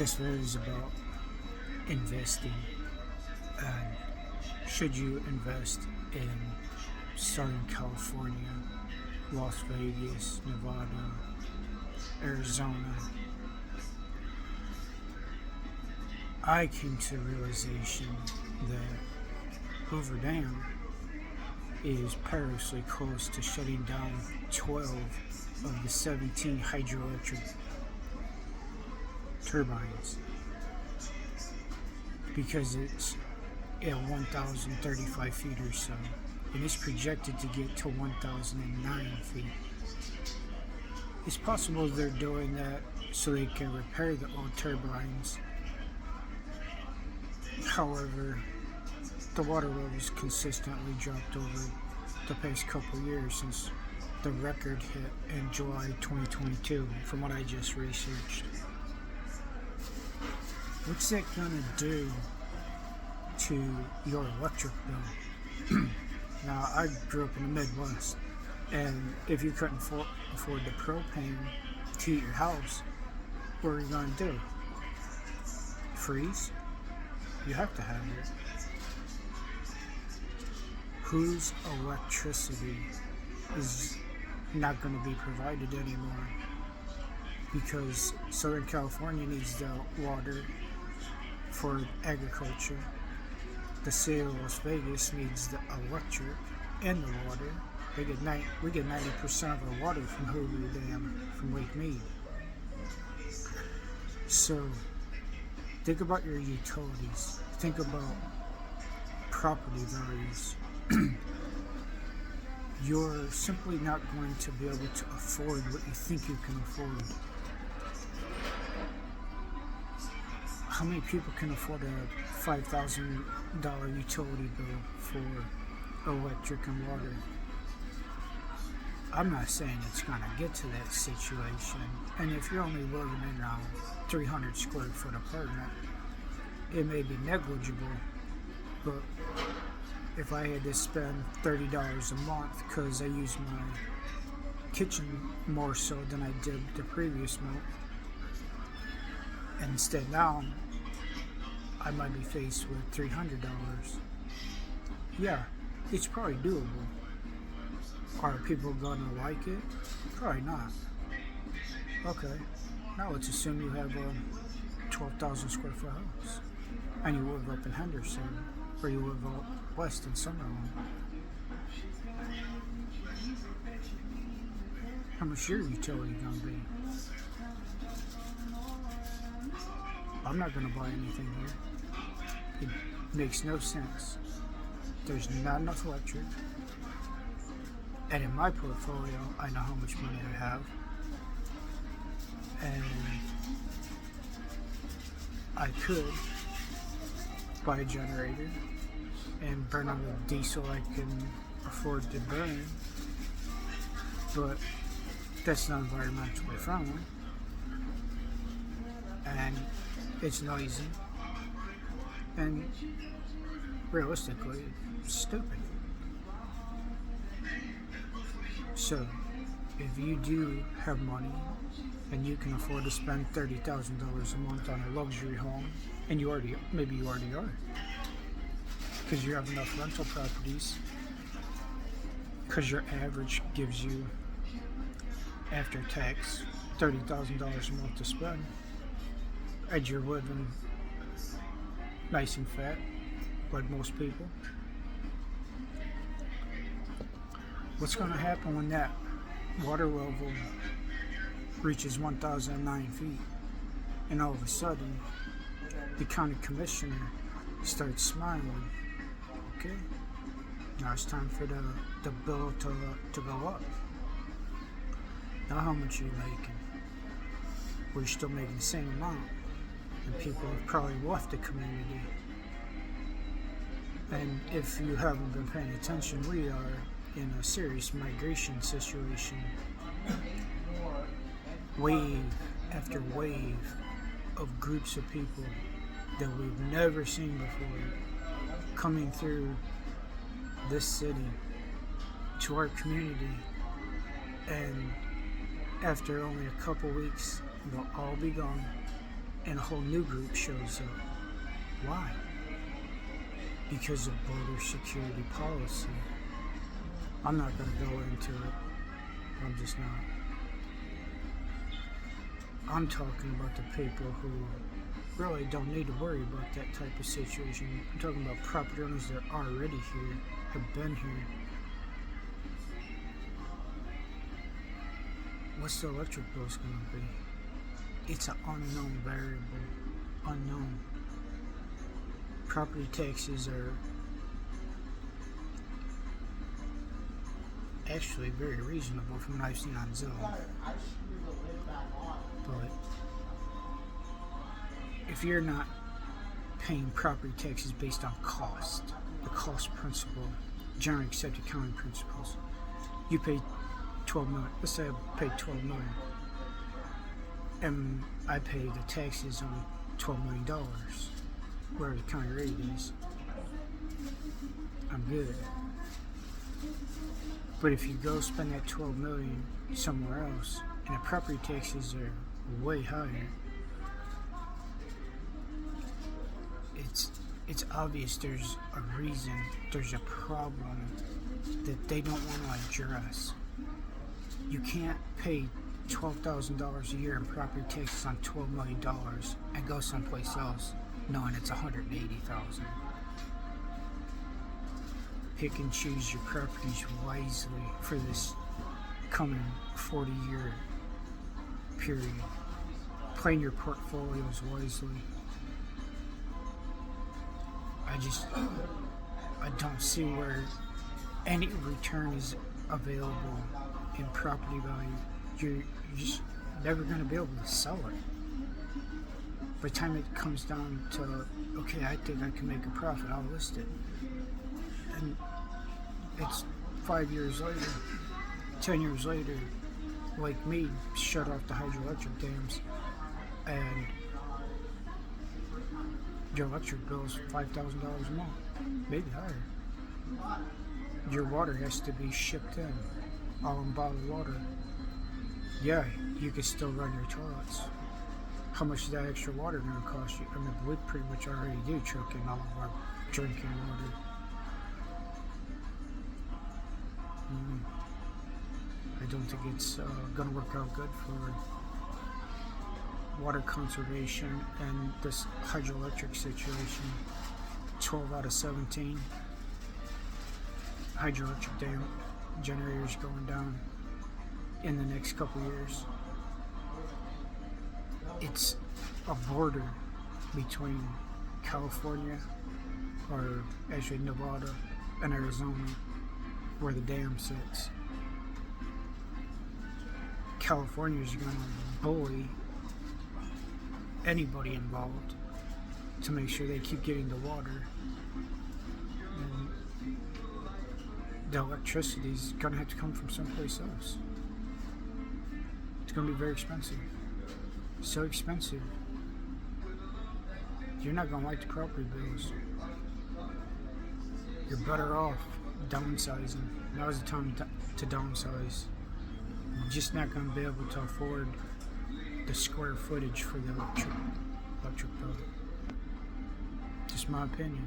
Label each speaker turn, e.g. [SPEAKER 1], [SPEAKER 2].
[SPEAKER 1] This video is about investing, and should you invest in Southern California, Las Vegas, Nevada, Arizona. I came to the realization that Hoover Dam is perilously close to shutting down 12 of the 17 hydroelectric turbines because it's at 1,035 feet or so, and it's projected to get to 1,009 feet. It's possible they're doing that so they can repair the old turbines. However, the water levels consistently dropped over the past couple years since the record hit in July 2022, from what I just researched. What's that gonna do to your electric bill? Now, I grew up in the Midwest, and if you couldn't afford the propane to heat your house, what are you gonna do? Freeze? You have to have it. Whose electricity is not going to be provided anymore? Because Southern California needs the water for agriculture. The city of Las Vegas needs the electric and the water. We get 90% of our water from Hoover Dam, from Lake Mead. So think about your utilities. Think about property values. You're simply not going to be able to afford what you think you can afford. How many people can afford a $5,000 utility bill for electric and water? I'm not saying it's going to get to that situation. And if you're only living in a 300 square foot apartment, it may be negligible, but if I had to spend $30 a month because I use my kitchen more so than I did the previous month, and instead now I might be faced with $300. Yeah, it's probably doable. Are people gonna like it? Probably not. Okay, now let's assume you have a 12,000 square foot house and you live up in Henderson, or you live out west in Summerlin. How much your utility gonna be? I'm not gonna buy anything here. It makes no sense. There's not enough electric. And in my portfolio, I know how much money I have. And I could buy a generator and burn on the diesel I can afford to burn, but that's not environmentally friendly, and it's noisy, and realistically, it's stupid. So, if you do have money and you can afford to spend $30,000 a month on a luxury home, and maybe you already are, because you have enough rental properties, because your average gives you, after tax, $30,000 a month to spend, and you're living nice and fat, like most people. What's going to happen when that water level reaches 1,009 feet, and all of a sudden the county commissioner starts smiling? Okay, now it's time for the bill to go up. Now how much are you making? Well, you're still making the same amount, and people have probably left the community. And if you haven't been paying attention, we are in a serious migration situation. Wave after wave of groups of people that we've never seen before coming through this city to our community, and after only a couple weeks they'll all be gone. and a whole new group shows up. Why? Because of border security policy. I'm not going to go into it. I'm just not. I'm talking about the people who really don't need to worry about that type of situation. I'm talking about property owners that are already here, have been here. What's the electric bill going to be? It's an unknown variable. Unknown. Property taxes are actually very reasonable from what I've seen on Zillow. But if you're not paying property taxes based on cost, the cost principle, generally accepted accounting principles, you pay 12 million. Let's say I pay 12 million, and I pay the taxes on $12 million, where the county rate is. I'm good. But if you go spend that 12 million somewhere else, and the property taxes are way higher, it's obvious there's a reason, there's a problem that they don't want to address. You can't pay $12,000 a year in property taxes on $12 million and go someplace else knowing it's $180,000. Pick and choose your properties wisely for this coming 40-year period. Plan your portfolios wisely. I don't see where any return is available in property value. You're just never going to be able to sell it. By the time it comes down to, okay, I think I can make a profit, I'll list it. And it's 5 years later, 10 years later, like Mead shut off the hydroelectric dams, and your electric bill is $5,000 a month, maybe higher. Your water has to be shipped in, all in bottled water. Yeah, you can still run your toilets. How much is that extra water going to cost you? I mean, we pretty much already do truck in all of our drinking water. I don't think it's going to work out good for water conservation and this hydroelectric situation. 12 out of 17 hydroelectric dam generators going down in the next couple years. It's a border between California, or actually Nevada, and Arizona, where the dam sits. California is going to bully anybody involved to make sure they keep getting the water. And the electricity is going to have to come from someplace else. It's going to be very expensive. So expensive. You're not going to like the property bills. You're better off downsizing. Now's the time to downsize. You're just not going to be able to afford the square footage for the electric bill. Just my opinion.